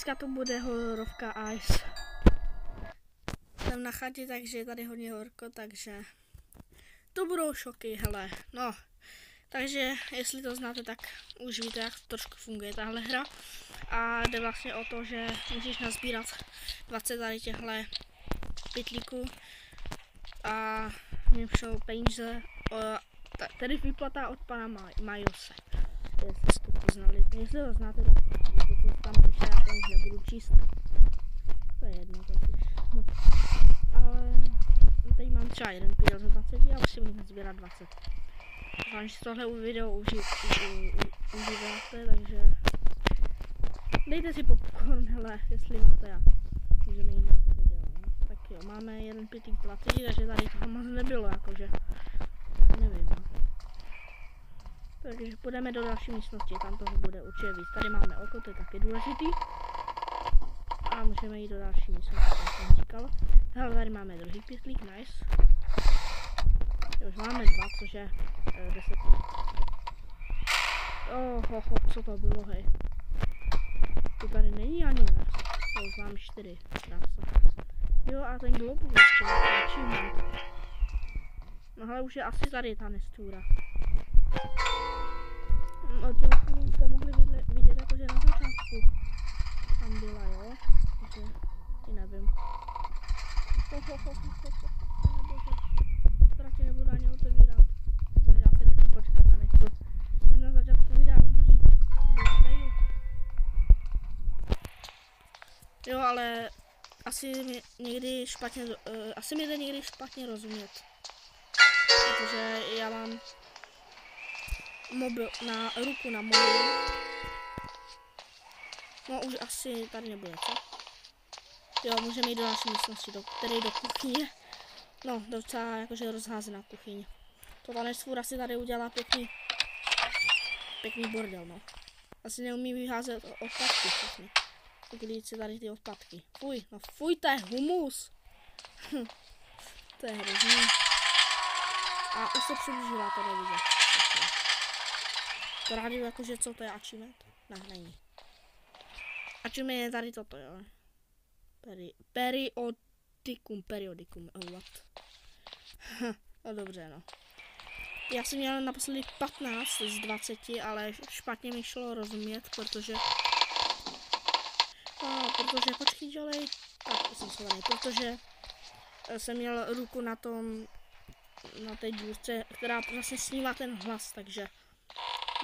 Dneska to bude hororovka Ice. Jsem na chatě, takže je tady hodně horko, takže to budou šoky, hele, no. Takže jestli to znáte, tak už víte, jak trošku funguje tahle hra. A jde vlastně o to, že můžeš nazbírat 20 tady těchto pytlíků a mě šel peníze, tedy výplata od pana Majose. Jestli jste to znali, jestli to znáte, tak víte, co tam píše, já to už nebudu číst. To je jedno totiž. Ale teď mám třeba jeden pytel za 20 a musím jich nazbírat 20. Doufám, že tohle video užíváte, takže dejte si popcorn, hele, jestli máte já. Můžeme jít na to video, no. Tak jo, máme jeden pytlík 20, takže tady toho moc nebylo, jakože, nevím, no. Takže půjdeme do další místnosti, tam toho bude určitě víc. Tady máme oko, to je taky důležitý. A můžeme jít do další místnosti, jak jsem říkal. Hele, tady máme druhý pytlík, nice. Už máme dva, což je 10 minut. Co to bylo, hej. To tady není ani ne. To už mám 4, krása. Jo, a ten globus ještě achievement. No hele, už je asi tady ta nestůra. No tu nestůru jste mohli vidět jakože na začátku tam byla, jo. Takže i nevím. Radši nebudu ani otevírat. Takže já si taky počkat na nechci. Na začátku videa umoží dostají. Jo, ale asi mi někdy špatně rozumět. Protože já mám mobil na ruku na mobilu. No už asi tady nebude, co? Jo, můžeme jít do další místnosti, tedy do kuchyně. No, docela jakože rozházená kuchyně. To ta nestvůra si tady udělá pěkný bordel, no. Asi neumí vyházet odpadky všechny. Uklidit si tady ty odpadky. Fuj, no fuj, to je humus. To je hrozný. A už se přiblížila to nevidět. To rádi jakože co to je achievement? Ne, není. Achievement je tady toto, jo. Periodikum, what? No dobře, no. Já jsem měl naposledy 15 z 20, ale špatně mi šlo rozumět, protože počkej, dělej. Tak, jsem schovaný, protože jsem měl ruku na té důrce, která vlastně snímá ten hlas, takže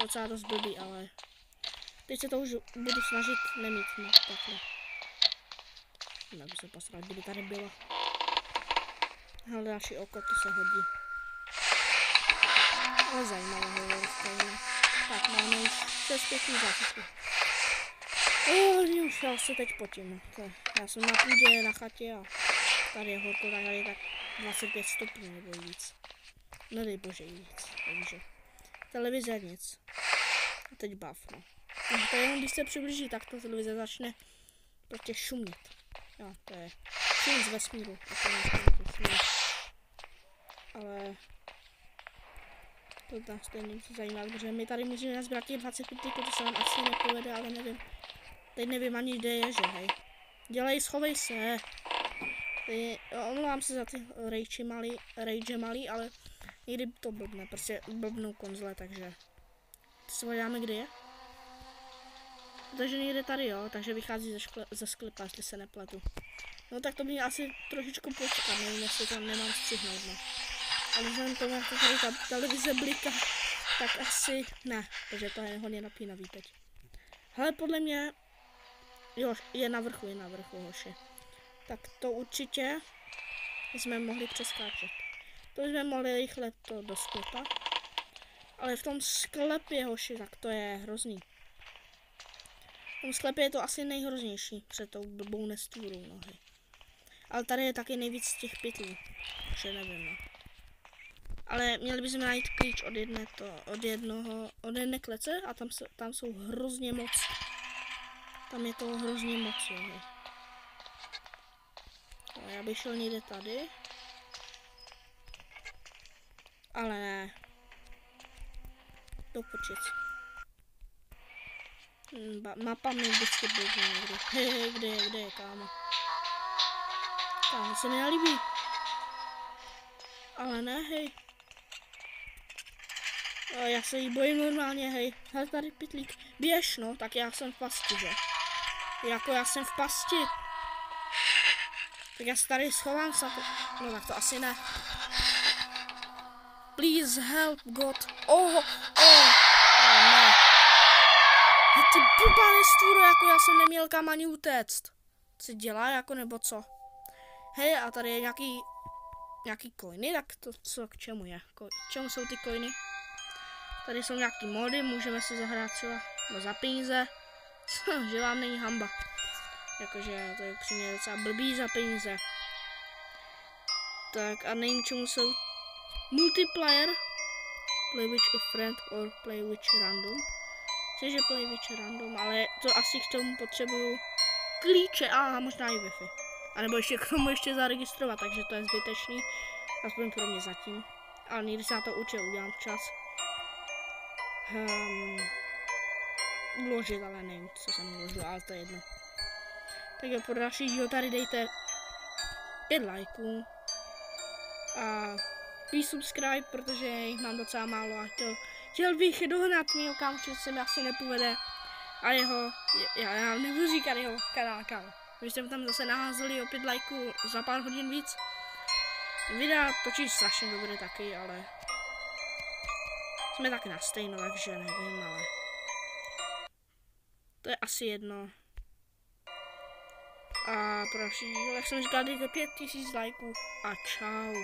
docela dost blbý, ale teď se to už budu snažit nemít, no, takhle. Nebo se posrat, kdyby tady bylo. Hele, další oko, to se hodí. Ale zajímavé hovorovka. Tak, máme už 6 pěkných zážitků. Už já se teď potím. Já jsem na půdě, na chatě a tady je horko, tady je tak 25 stupňů nebo víc. Nedej bože víc, takže. Televize nic. A teď bav, no. To jenom když se přiblíží, tak ta televize začne prostě šumět. Jo, to je šum z vesmíru. Ale to tam stejně něco zajímavé, protože my tady můžeme nazbírat těch 20 pytlíků, to se nám asi nepovede, ale nevím. Teď nevím ani kde je, že hej. Dělej, schovej se. Omlouvám se za ty rage malý, ale někdy to blbne, prostě blbnou konzole, takže se podíváme, kde je. Takže někde tady, jo, takže vychází ze sklepa, jestli se nepletu. No tak to by asi trošičku počkat, nevím, jestli to nemám střihnout, no. Ale vzhledem tomu, jak to tady ta televize bliká, tak asi ne, protože to je hodně napínavý teď. Hele, podle mě, jo, je na vrchu, hoši. Tak to určitě jsme mohli přeskáčet. To jsme mohli rychle to do sklepa. Ale v tom sklepě, hoši, tak to je hrozný. V tom sklepě je to asi nejhroznější před tou blbou nestvůrou nohy. Ale tady je taky nejvíc těch pytlů. Že nevím, no. Ale měli bychom najít klíč od jedné klece a tam jsou hrozně moc. Tam je toho hrozně moc, jo. A já bych šel někde tady. Ale ne. Do počít. Mapa mi vždycky běží někdy. Hej, kde je, kámo? Kámo, se mi nelíbí. Ale ne, hej. Já se jí bojím normálně, hej. Hele, tady pytlík. Běž, no, tak já jsem v pasti, že? Jako já jsem v pasti. Tak já se tady schovám se to. No tak to asi ne. Please help God. Ne. Ty blbá nestvůru, jako já jsem neměl kam ani utéct. Co dělá, jako nebo co? Hej, a tady je nějaký coiny, tak to co k čemu je? K čemu jsou ty coiny? Tady jsou nějaký mody, můžeme si zahrát třeba za peníze. Že vám není hamba. Jakože to je upřímně docela blbý za peníze. Tak a nevím, čemu jsou multiplayer. Play with a friend or play with random. Myslím, že play with random, ale to asi k tomu potřebuju klíče a možná i Wi-Fi. A nebo ještě k tomu ještě zaregistrovat, takže to je zbytečný. Aspoň pro mě zatím. Ale někdy se na to určitě udělám včas. Uložit, ale nevím, co jsem uložil, ale to je jedno. Tak jo, pro dalšího tady dejte 5 lajků. A please subscribe, protože jich mám docela málo a chtěl bych dohnat mýho kámoše, se mi asi nepovede. A já nebudu říkat jeho kanál, kámo. Když jsem tam zase naházeli o 5 lajků za pár hodin víc. Videa točí strašně dobré taky, ale jsme taky na stejno, takže nevím, ale to je asi jedno. A pro další, jak jsem říkal, dejte 5000 lajků a čau.